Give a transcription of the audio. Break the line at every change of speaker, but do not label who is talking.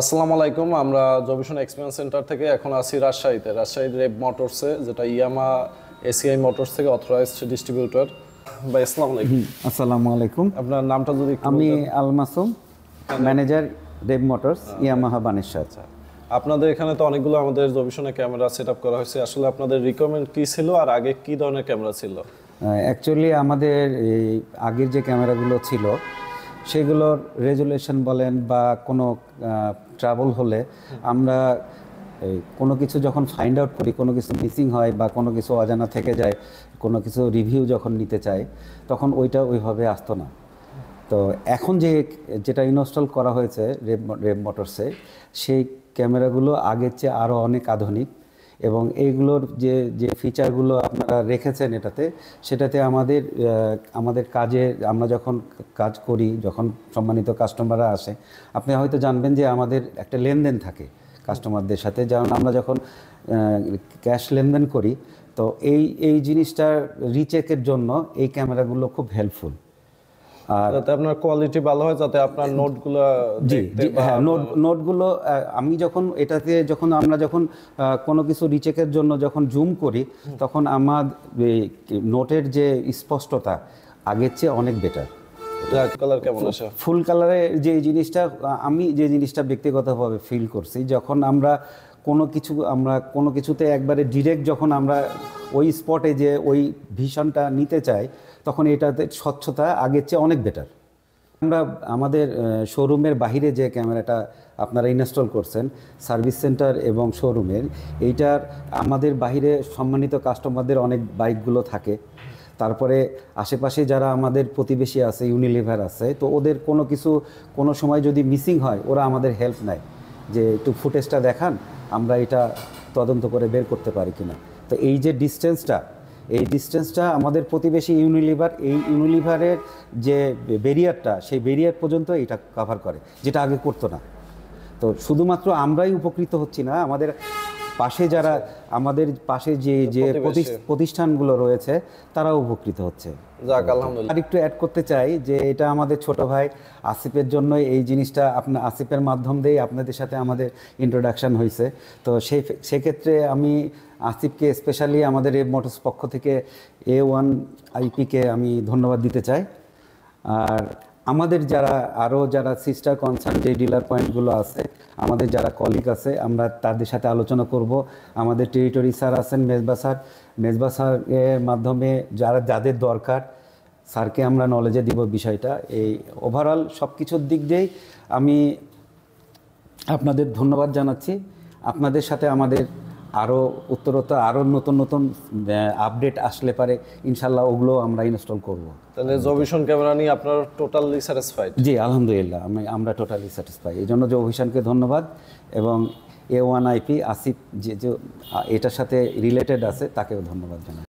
আসসালামু আলাইকুম। আমরা জবিশন এক্সপিরিয়েন্স সেন্টার থেকে এখন আছি রাজশাহীর রেব মোটরসে, যেটা ইয়ামা এসিআই মোটরস থেকে অথরাইজড ডিস্ট্রিবিউটর। ভাই আসসালামু আলাইকুম।
আসসালামু আলাইকুম।
আপনার নামটা যদি একটু
আমি
বলতেন।
আল মাসুম, ম্যানেজার রেব মোটরস, ইয়ামাহা বানেশ্বর।
আপনাদের এখানে তো অনেকগুলো আমাদের জবিশনে ক্যামেরা সেট আপ করা হয়েছে। আসলে আপনাদের রিকোয়ারমেন্ট কী ছিল আর আগে কী ধরনের ক্যামেরা ছিল?
অ্যাকচুয়ালি আমাদের এই আগের যে ক্যামেরাগুলো ছিল সেগুলোর রেজুলেশন বলেন বা কোনো ট্রাবল হলে আমরা কোনো কিছু যখন ফাইন্ড আউট করি, কোনো কিছু মিসিং হয় বা কোনো কিছু অজানা থেকে যায়, কোনো কিছু রিভিউ যখন নিতে চাই তখন ওইটা ওইভাবে আসতো না। তো এখন যেটা ইনস্টল করা হয়েছে রেব মোটরসে, সেই ক্যামেরাগুলো আগের চেয়ে আরও অনেক আধুনিক এবং এইগুলোর যে ফিচারগুলো আপনারা রেখেছেন সেটাতে আমাদের কাজে আমরা যখন কাজ করি, যখন সম্মানিত কাস্টমাররা আসে, আপনি হয়তো জানবেন যে আমাদের একটা লেনদেন থাকে কাস্টমারদের সাথে। যেমন আমরা যখন ক্যাশ লেনদেন করি, তো এই জিনিসটার রিচেকের জন্য এই ক্যামেরাগুলো খুব হেল্পফুল।
আর যাতে আপনার কোয়ালিটি ভালো হয়, যাতে আপনার নোটগুলো
নোটগুলো আমি আমরা যখন কোনো কিছু রিচেকের জন্য যখন জুম করি, তখন আমার নোটের যে স্পষ্টতা আগের চেয়ে অনেক বেটার।
কালার কেমন আসে?
ফুল কালারের আমি যে জিনিসটা ব্যক্তিগতভাবে ফিল করছি, যখন আমরা কোনো কিছুতে একবারে ডিরেক্ট যখন আমরা ওই স্পটে যে ওই ভিশনটা নিতে চাই, তখন এটাতে স্বচ্ছতা আগের চেয়ে অনেক বেটার। আমরা আমাদের শোরুমের বাহিরে যে ক্যামেরাটা আপনারা ইনস্টল করছেন সার্ভিস সেন্টার এবং শোরুমের, এইটার আমাদের বাহিরে সম্মানিত কাস্টমারদের অনেক বাইকগুলো থাকে। তারপরে আশেপাশে যারা আমাদের প্রতিবেশী আছে, ইউনিলিভার আছে, তো ওদের কোনো সময় যদি মিসিং হয়, ওরা আমাদের হেল্প নেয় যে একটু ফুটেজটা দেখান, আমরা এটা তদন্ত করে বের করতে পারি কিনা। তো এই যে ডিস্টেন্সটা আমাদের প্রতিবেশী ইউনিলিভারের যে ব্যারিয়ারটা, সেই ব্যারিয়ার পর্যন্ত এটা কভার করে, যেটা আগে করতো না। তো শুধুমাত্র আমরাই উপকৃত হচ্ছি না, আমাদের পাশে যে প্রতিষ্ঠানগুলো রয়েছে তারাও উপকৃত হচ্ছে। আর একটু অ্যাড করতে চাই যে এটা আমাদের ছোট ভাই আসিফের জন্য এই জিনিসটা, আপনার আসিফের মাধ্যম দিয়েই আপনাদের সাথে আমাদের ইন্ট্রোডাকশন হয়েছে। তো সেক্ষেত্রে আমি আসিফকে স্পেশালি আমাদের রেব মোটরস পক্ষ থেকে A1 IP-কে আমি ধন্যবাদ দিতে চাই। আর আমাদের যারা সিস্টার কনসার্ন যে ডিলার পয়েন্টগুলো আছে, আমাদের যারা কলিগ আছে, আমরা তাদের সাথে আলোচনা করব। আমাদের টেরিটরি স্যার আছেন, মেজবা স্যারের মাধ্যমে যাদের দরকার, স্যারকে আমরা নলেজে দিব বিষয়টা। এই ওভারঅল সব কিছুর দিক দিয়েই আমি আপনাদের ধন্যবাদ জানাচ্ছি। আপনাদের সাথে আমাদের উত্তরোত্তর আরও নতুন আপডেট আসলে পারে, ইনশাল্লাহ ওগুলো আমরা ইনস্টল করব।
তাহলে জবিশন ক্যামেরা নিয়ে আপনার টোটালি স্যাটিসফাইড?
জি, আলহামদুলিল্লাহ, আমরা টোটালি স্যাটিসফাই। এই জন্য জবিশনকে ধন্যবাদ এবং A1 IP আসিফ যে এটার সাথে রিলেটেড আছে, তাকেও ধন্যবাদ জানাই।